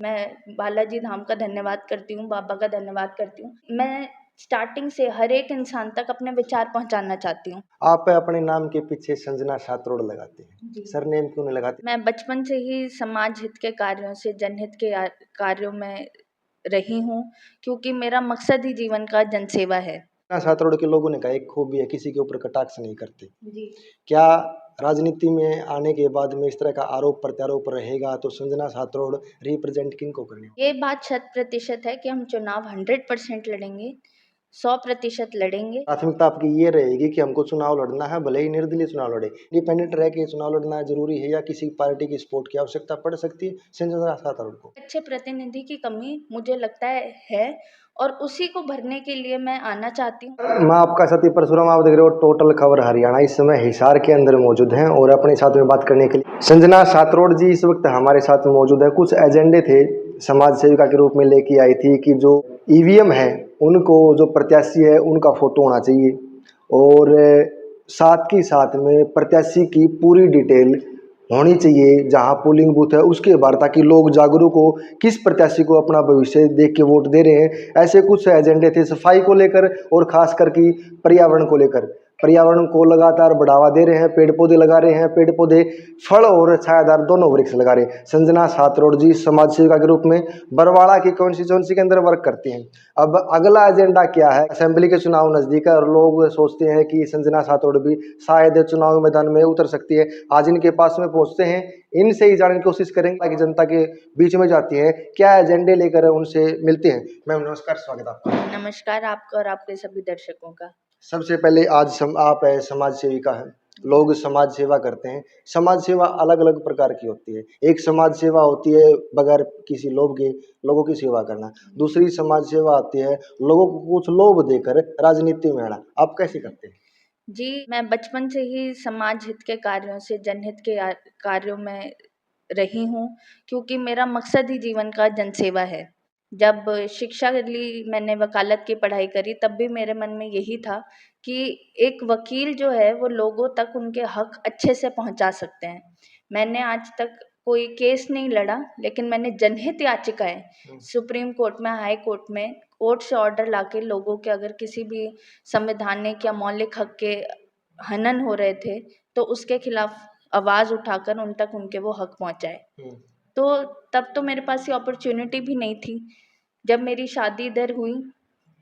मैं बालाजी धाम का धन्यवाद करती हूँ, बाबा का धन्यवाद करती हूँ। मैं स्टार्टिंग से हर एक इंसान तक अपने विचार पहुँचाना चाहती हूँ। आप अपने नाम के पीछे संजना सातरोड लगाते हैं, जी। सरनेम क्यों नहीं लगाते? मैं बचपन से ही समाज हित के कार्यों से जनहित के कार्यों में रही हूँ, क्योंकि मेरा मकसद ही जीवन का जनसेवा है। संजना सातरोड के लोगों ने कहा एक खूबी है, किसी के ऊपर कटाक्ष नहीं करते। जी। क्या राजनीति में आने के बाद में इस तरह का आरोप प्रत्यारोप रहेगा तो संजना सातरोड रिप्रेजेंट किन को करने? ये बात 100% है कि हम चुनाव 100% लड़ेंगे, 100% लड़ेंगे। प्राथमिकता आपकी ये रहेगी कि हमको चुनाव लड़ना है, भले ही निर्दलीय चुनाव लड़े, इंडिपेंडेंट रह के चुनाव लड़ना जरूरी है, या किसी पार्टी की सपोर्ट की आवश्यकता पड़ सकती है संजना सातरोड को? अच्छे प्रतिनिधि की कमी मुझे लगता है और उसी को भरने के लिए मैं आना चाहती हूँ। मैं आपका साथी परशुराम, आप देख रहे हो टोटल खबर हरियाणा। इस समय हिसार के अंदर मौजूद हैं और अपने साथ में बात करने के लिए संजना सातरोड जी इस वक्त हमारे साथ में मौजूद है। कुछ एजेंडे थे समाज सेविका के रूप में लेके आई थी कि जो ईवीएम है उनको, जो प्रत्याशी है उनका फोटो होना चाहिए, और साथ ही साथ में प्रत्याशी की पूरी डिटेल होनी चाहिए जहां पोलिंग बूथ है उसके बाहर, ताकि लोग जागरूक हो किस प्रत्याशी को अपना भविष्य देख के वोट दे रहे हैं। ऐसे कुछ एजेंडे थे सफाई को लेकर और खास करके पर्यावरण को लेकर। पर्यावरण को लगातार बढ़ावा दे रहे हैं, पेड़ पौधे लगा रहे हैं, पेड़ पौधे फल और छायादार दोनों वृक्ष लगा रहे हैं। संजना सातरोड जी समाज सेविका के रूप में बरवाड़ा की कॉन्स्टिट्यूंसी के अंदर वर्क करते हैं। अब अगला एजेंडा क्या है? असेंबली के चुनाव नजदीक है और लोग सोचते हैं कि संजना सातरोड भी शायद चुनाव मैदान में उतर सकती है। आज इनके पास में पहुंचते हैं, इनसे ही जानने की कोशिश करेंगे ताकि जनता के बीच में जाती है, क्या एजेंडे लेकर उनसे मिलते हैं। मैम नमस्कार, स्वागत है आपका। नमस्कार आपका और आपके सभी दर्शकों का। सबसे पहले आज आप समाज सेविका हैं, लोग समाज सेवा करते हैं। समाज सेवा अलग अलग प्रकार की होती है। एक समाज सेवा होती है बगैर किसी लोभ के लोगों की सेवा करना, दूसरी समाज सेवा आती है लोगों को कुछ लोभ देकर राजनीति में आना। आप कैसे करते हैं? जी, मैं बचपन से ही समाज हित के कार्यों से जनहित के कार्यों में रही हूँ, क्योंकि मेरा मकसद ही जीवन का जनसेवा है। जब शिक्षा ली मैंने वकालत की पढ़ाई करी तब भी मेरे मन में यही था कि एक वकील जो है वो लोगों तक उनके हक अच्छे से पहुंचा सकते हैं। मैंने आज तक कोई केस नहीं लड़ा, लेकिन मैंने जनहित याचिकाएं सुप्रीम कोर्ट में, हाई कोर्ट में, कोर्ट से ऑर्डर लाके लोगों के अगर किसी भी संवैधानिक या मौलिक हक के हनन हो रहे थे तो उसके खिलाफ आवाज़ उठाकर उन तक उनके वो हक पहुंचाए। तो तब तो मेरे पास ये अपॉर्चुनिटी भी नहीं थी। जब मेरी शादी इधर हुई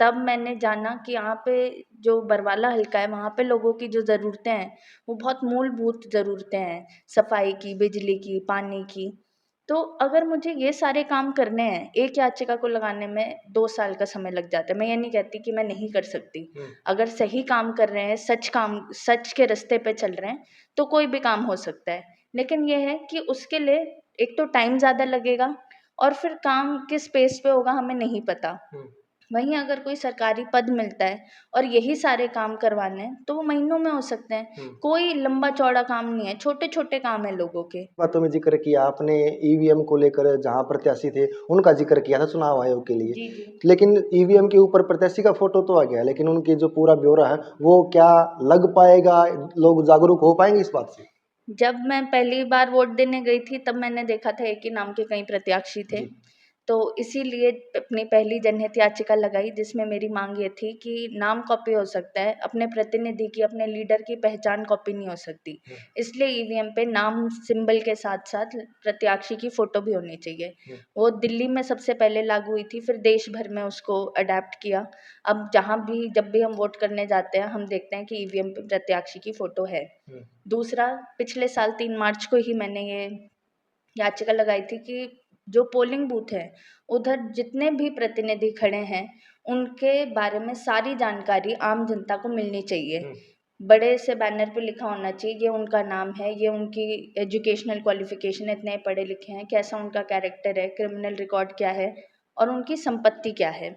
तब मैंने जाना कि यहाँ पे जो बरवाला हल्का है वहाँ पे लोगों की जो ज़रूरतें हैं वो बहुत मूलभूत ज़रूरतें हैं, सफाई की, बिजली की, पानी की। तो अगर मुझे ये सारे काम करने हैं, एक याचिका को लगाने में 2 साल का समय लग जाता है। मैं ये नहीं कहती कि मैं नहीं कर सकती। अगर सही काम कर रहे हैं, सच के रास्ते पे चल रहे हैं तो कोई भी काम हो सकता है। लेकिन ये है कि उसके लिए एक तो टाइम ज़्यादा लगेगा और फिर काम किस पेस पे होगा हमें नहीं पता। वहीं अगर कोई सरकारी पद मिलता है और यही सारे काम करवाने हैं तो वो महीनों में हो सकते हैं। कोई लंबा चौड़ा काम नहीं है, छोटे छोटे काम है लोगों के। बातों में जिक्र किया आपने ईवीएम को लेकर, जहां प्रत्याशी थे उनका जिक्र किया था चुनाव आयोग के लिए। जी जी। लेकिन ईवीएम के ऊपर प्रत्याशी का फोटो तो आ गया, लेकिन उनकी जो पूरा ब्यौरा है वो क्या लग पाएगा? लोग जागरूक हो पाएंगे इस बात से? जब मैं पहली बार वोट देने गई थी तब मैंने देखा था एक ही नाम के कई प्रत्याशी थे। जी। तो इसीलिए अपनी पहली जनहित याचिका लगाई जिसमें मेरी मांग ये थी कि नाम कॉपी हो सकता है, अपने प्रतिनिधि की, अपने लीडर की पहचान कॉपी नहीं हो सकती। इसलिए ईवीएम पे नाम सिंबल के साथ साथ प्रत्याशी की फोटो भी होनी चाहिए। वो दिल्ली में सबसे पहले लागू हुई थी, फिर देश भर में उसको अडेप्ट किया। अब जहाँ भी जब भी हम वोट करने जाते हैं हम देखते हैं कि ईवीएम पे प्रत्याशी की फोटो है। दूसरा, पिछले साल 3 मार्च को ही मैंने ये याचिका लगाई थी कि जो पोलिंग बूथ है उधर जितने भी प्रतिनिधि खड़े हैं उनके बारे में सारी जानकारी आम जनता को मिलनी चाहिए। बड़े से बैनर पे लिखा होना चाहिए ये उनका नाम है, ये उनकी एजुकेशनल क्वालिफिकेशन, इतने पढ़े लिखे हैं, कैसा उनका कैरेक्टर है, क्रिमिनल रिकॉर्ड क्या है और उनकी संपत्ति क्या है।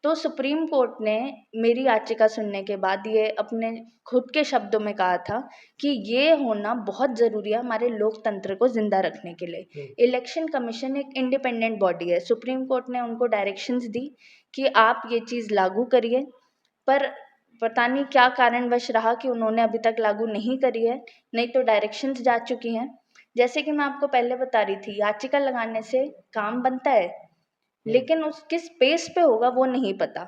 तो सुप्रीम कोर्ट ने मेरी याचिका सुनने के बाद ये अपने खुद के शब्दों में कहा था कि ये होना बहुत ज़रूरी है हमारे लोकतंत्र को ज़िंदा रखने के लिए। इलेक्शन कमीशन एक इंडिपेंडेंट बॉडी है। सुप्रीम कोर्ट ने उनको डायरेक्शंस दी कि आप ये चीज़ लागू करिए, पर पता नहीं क्या कारणवश रहा कि उन्होंने अभी तक लागू नहीं करी है, नहीं तो डायरेक्शंस जा चुकी हैं। जैसे कि मैं आपको पहले बता रही थी, याचिका लगाने से काम बनता है, लेकिन उस किस पेस पे होगा वो नहीं पता।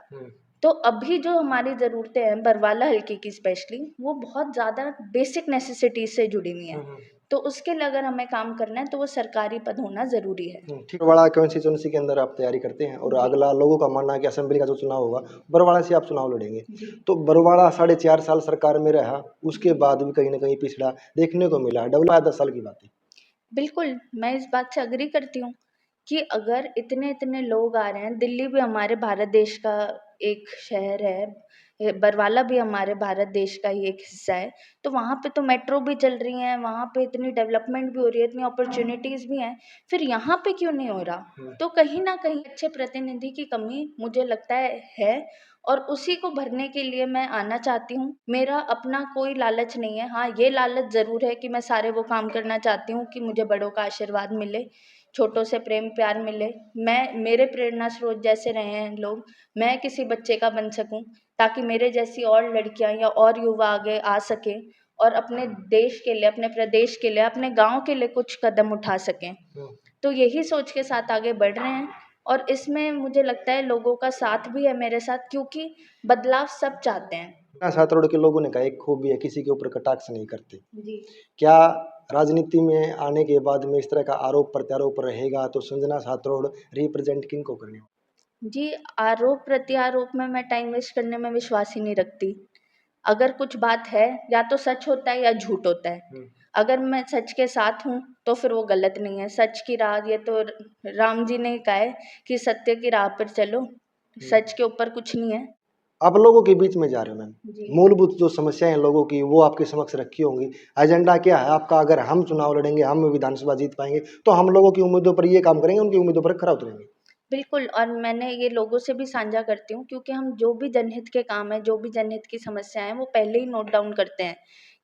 तो अभी जो हमारी ज़रूरतें हैं बरवाला हल्के की स्पेशली, वो बहुत ज़्यादा बेसिक नेसेसिटीज से जुड़ी हुई हैं। तो उसके लिए अगर हमें काम करना है तो वो सरकारी पद होना ज़रूरी है। ठीक। बरवाड़ा कॉन्स्टिट्यूंसी के अंदर आप तैयारी करते हैं और अगला लोगों का मानना है कि असेंबली का जो चुनाव होगा बरवाड़ा से आप चुनाव लड़ेंगे। तो बरवाड़ा 4.5 साल सरकार में रहा, उसके बाद भी कहीं ना कहीं पिछड़ा देखने को मिला, डेवलप 10 साल की बात है। बिल्कुल, मैं इस बात से एग्री करती हूँ कि अगर इतने-इतने लोग आ रहे हैं, दिल्ली भी हमारे भारत देश का एक शहर है, बरवाला भी हमारे भारत देश का ही एक हिस्सा है, तो वहाँ पे तो मेट्रो भी चल रही है, वहाँ पे इतनी डेवलपमेंट भी हो रही है, इतनी अपॉर्च्युनिटीज़ भी हैं, फिर यहाँ पे क्यों नहीं हो रहा? तो कहीं न कहीं अच्छे प्रतिनिधि की कमी मुझे लगता है और उसी को भरने के लिए मैं आना चाहती हूँ। मेरा अपना कोई लालच नहीं है। हाँ, ये लालच ज़रूर है कि मैं सारे वो काम करना चाहती हूँ कि मुझे बड़ों का आशीर्वाद मिले, छोटों से प्रेम प्यार मिले। मेरे प्रेरणा स्रोत जैसे रहे हैं लोग, मैं किसी बच्चे का बन सकूँ, ताकि मेरे जैसी और लड़कियाँ या और युवा आगे आ सकें और अपने देश के लिए, अपने प्रदेश के लिए, अपने गाँव के लिए कुछ कदम उठा सकें। तो यही सोच के साथ आगे बढ़ रहे हैं और इसमें मुझे लगता है लोगों का साथ भी है मेरे साथ, क्योंकि बदलाव सब चाहते हैं। छात्रों के लोगों ने कहा एक खूबी है, किसी के ऊपर कटाक्ष नहीं करते। जी। क्या राजनीति में आने के बाद में इस तरह का आरोप प्रत्यारोप रहेगा तो संजना छात्रोड़ रिप्रेजेंट किन को करने? जी, आरोप प्रत्यारोप में मैं टाइम वेस्ट करने में विश्वास ही नहीं रखती। अगर कुछ बात है, या तो सच होता है या झूठ होता है। अगर मैं सच के साथ हूँ तो फिर वो गलत नहीं है। सच की राह, ये तो राम जी ने ही कहा है कि सत्य की राह पर चलो, सच के ऊपर कुछ नहीं है। आप लोगों के बीच में जा रहे हो मैम, जी। मूलभूत जो समस्याएं हैं लोगों की वो आपके समक्ष रखी होंगी। एजेंडा क्या है आपका? अगर हम चुनाव लड़ेंगे, हम विधानसभा जीत पाएंगे तो हम लोगों की उम्मीदों पर ये काम करेंगे, उनकी उम्मीदों पर खरा उतरेंगे। बिल्कुल, और मैंने ये लोगों से भी साझा करती हूँ, क्योंकि हम जो भी जनहित के काम हैं, जो भी जनहित की समस्याएँ हैं, वो पहले ही नोट डाउन करते हैं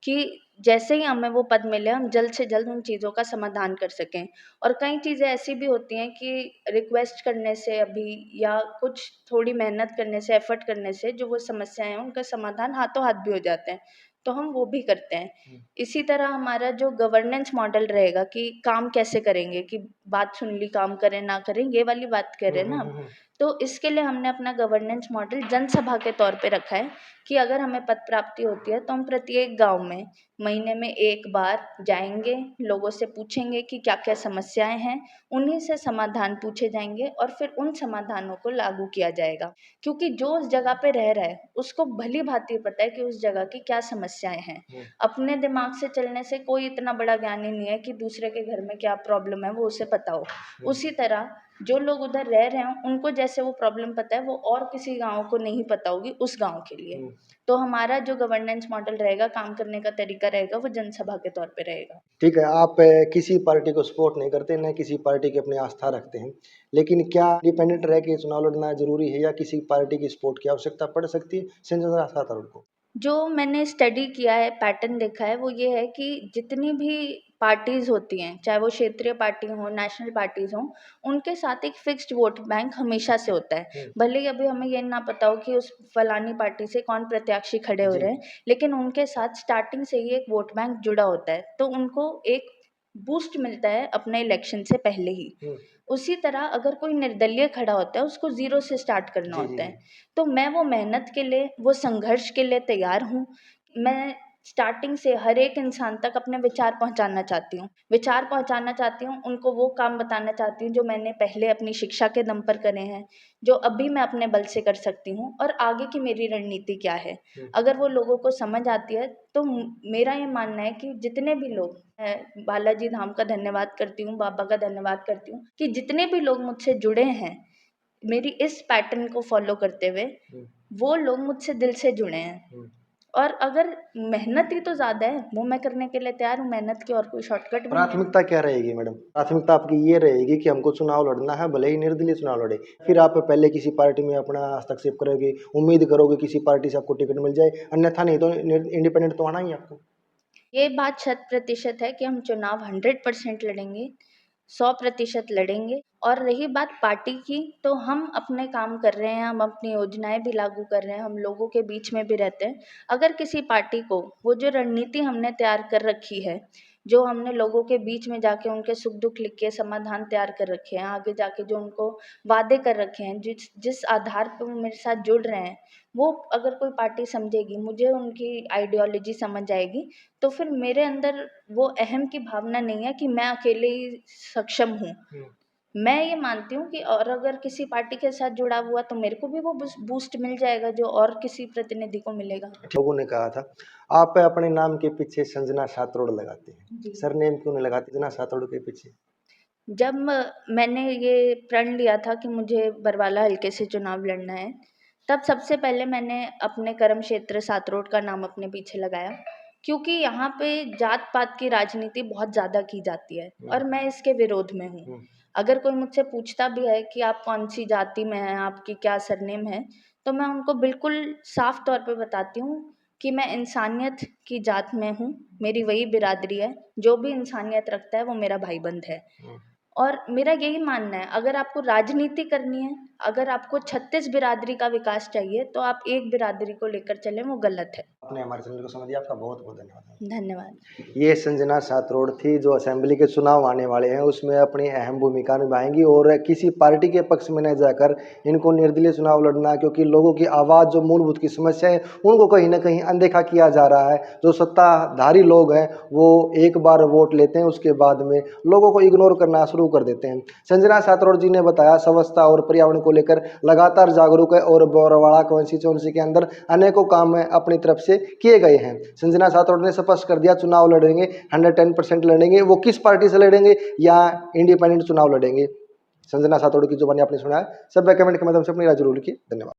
कि जैसे ही हमें वो पद मिले, हम जल्द से जल्द उन चीज़ों का समाधान कर सकें। और कई चीज़ें ऐसी भी होती हैं कि रिक्वेस्ट करने से अभी, या कुछ थोड़ी मेहनत करने से, एफर्ट करने से, जो वो समस्याएँ हैं, उनका समाधान हाथों हाथ भी हो जाते हैं, तो हम वो भी करते हैं। इसी तरह हमारा जो गवर्नेंस मॉडल रहेगा कि काम कैसे करेंगे, कि बात सुन ली, काम करें ना करें, ये वाली बात कर रहे हैं ना हम। तो इसके लिए हमने अपना गवर्नेंस मॉडल जनसभा के तौर पे रखा है कि अगर हमें पद प्राप्ति होती है तो हम प्रत्येक गाँव में महीने में 1 बार जाएँगे, लोगों से पूछेंगे कि क्या-क्या समस्याएँ हैं, उन्हीं से समाधान पूछे जाएँगे और फिर उन समाधानों को लागू किया जाएगा। क्योंकि जो उस जगह पे रह रहा है, उसको भली-भाँति पता है कि उस जगह की क्या समस्याएँ हैं। अपने दिमाग से चलने से कोई इतना बड़ा ज्ञानी नहीं है कि दूसरे के घर में क्या प्रॉब्लम है वो उसे पता हो। उसी तरह जो लोग उधर रह रहे हैं, उनको जैसे वो प्रॉब्लम पता है, वो और किसी गाँव को नहीं पता होगी उस गाँव के लिए। तो हमारा जो गवर्नेंस मॉडल रहेगा, काम करने का तरीका रहेगा, वो जनसभा के तौर पे रहेगा। ठीक है, आप किसी पार्टी को सपोर्ट नहीं करते, न किसी पार्टी की अपनी आस्था रखते हैं, लेकिन क्या इंडिपेंडेंट रह के चुनाव लड़ना जरूरी है या किसी पार्टी की सपोर्ट की आवश्यकता पड़ सकती है संजना छात्रोड़ को? जो मैंने स्टडी किया है, पैटर्न देखा है, वो ये है कि जितनी भी पार्टीज़ होती हैं, चाहे वो क्षेत्रीय पार्टी हों, नेशनल पार्टीज़ हों, उनके साथ एक फिक्स्ड वोट बैंक हमेशा से होता है। भले ही अभी हमें ये ना पता हो कि उस फलानी पार्टी से कौन प्रत्याशी खड़े हो रहे हैं, लेकिन उनके साथ स्टार्टिंग से ही एक वोट बैंक जुड़ा होता है। तो उनको एक बूस्ट मिलता है अपने इलेक्शन से पहले ही। उसी तरह अगर कोई निर्दलीय खड़ा होता है, उसको ज़ीरो से स्टार्ट करना होता है। तो मैं वो मेहनत के लिए, वो संघर्ष के लिए तैयार हूँ। मैं स्टार्टिंग से हर एक इंसान तक अपने विचार पहुँचाना चाहती हूँ। विचार पहुँचाना चाहती हूँ, उनको वो काम बताना चाहती हूँ जो मैंने पहले अपनी शिक्षा के दम पर करे हैं, जो अभी मैं अपने बल से कर सकती हूँ और आगे की मेरी रणनीति क्या है। अगर वो लोगों को समझ आती है तो मेरा ये मानना है कि जितने भी लोग, मैं बालाजी धाम का धन्यवाद करती हूँ, बाबा का धन्यवाद करती हूँ कि जितने भी लोग मुझसे जुड़े हैं, मेरी इस पैटर्न को फ़ॉलो करते हुए, वो लोग मुझसे दिल से जुड़े हैं। और अगर मेहनत ही तो ज़्यादा है, वो मैं करने के लिए तैयार हूँ, मेहनत की और कोई शॉर्टकट भी नहीं है। प्राथमिकता क्या रहेगी मैडम? प्राथमिकता आपकी ये रहेगी कि हमको चुनाव लड़ना है, भले ही निर्दलीय चुनाव लड़े। फिर आप पहले किसी पार्टी में अपना हस्तक्षेप करोगे, उम्मीद करोगे किसी पार्टी से आपको टिकट मिल जाए, अन्यथा नहीं तो इंडिपेंडेंट तो आना ही है आपको। ये बात 100% है कि हम चुनाव 100% लड़ेंगे, 100% लड़ेंगे। और रही बात पार्टी की, तो हम अपने काम कर रहे हैं, हम अपनी योजनाएँ भी लागू कर रहे हैं, हम लोगों के बीच में भी रहते हैं। अगर किसी पार्टी को वो जो रणनीति हमने तैयार कर रखी है, जो हमने लोगों के बीच में जाके उनके सुख दुख लिख के समाधान तैयार कर रखे हैं, आगे जाके जो उनको वादे कर रखे हैं, जिस जिस आधार पे वो मेरे साथ जुड़ रहे हैं, वो अगर कोई पार्टी समझेगी, मुझे उनकी आइडियोलॉजी समझ आएगी, तो फिर मेरे अंदर वो अहम की भावना नहीं है कि मैं अकेले ही सक्षम हूँ। मैं ये मानती हूँ कि और अगर किसी पार्टी के साथ जुड़ा हुआ तो मेरे को भी वो बूस्ट मिल जाएगा जो और किसी प्रतिनिधि को मिलेगा। लोगों ने कहा था आप अपने नाम के पीछे संजना सातरोड़ लगाते हैं, जी। सरनेम क्यों नहीं लगाते संजना सातरोड़ के पीछे? जब मैंने ये प्रण लिया था कि मुझे बरवाला हल्के से चुनाव लड़ना है, तब सबसे पहले मैंने अपने कर्म क्षेत्र सातरोड का नाम अपने पीछे लगाया, क्योंकि यहाँ पे जात पात की राजनीति बहुत ज़्यादा की जाती है और मैं इसके विरोध में हूँ। अगर कोई मुझसे पूछता भी है कि आप कौन सी जाति में हैं, आपकी क्या सरनेम है, तो मैं उनको बिल्कुल साफ तौर पे बताती हूँ कि मैं इंसानियत की जात में हूँ, मेरी वही बिरादरी है, जो भी इंसानियत रखता है वो मेरा भाईबंद है। और मेरा यही मानना है, अगर आपको राजनीति करनी है, अगर आपको 36 बिरादरी का विकास चाहिए, तो आप एक बिरादरी को लेकर चलें, वो गलत है। आपने हमारे चैनल को समझ दिया, आपका बहुत बहुत धन्यवाद। धन्यवाद। ये संजना सातरोड़ थी जो असेंबली के चुनाव आने वाले हैं उसमें अपनी अहम भूमिका निभाएंगी और किसी पार्टी के पक्ष में न जाकर इनको निर्दलीय चुनाव लड़ना, क्योंकि लोगों की आवाज़ जो मूलभूत की समस्या है उनको कहीं ना कहीं अनदेखा किया जा रहा है। जो सत्ताधारी लोग हैं वो एक बार वोट लेते हैं, उसके बाद में लोगों को इग्नोर करना शुरू कर देते हैं। संजना सातरोड़ जी ने बताया स्वच्छता और पर्यावरण को लेकर लगातार जागरूक है और बरवाड़ा कॉन्स्टिट्यूंसी के अंदर अनेकों काम अपनी तरफ से किए गए हैं। संजना सातरोड़ ने स्पष्ट कर दिया चुनाव लड़ेंगे, 110% लड़ेंगे। वो किस पार्टी से लड़ेंगे या इंडिपेंडेंट चुनाव लड़ेंगे, संजना सातरोड़ की जुबानी आपने सुना है। सब कमेंट के माध्यम से अपनी राय जरूर लिखिए। धन्यवाद।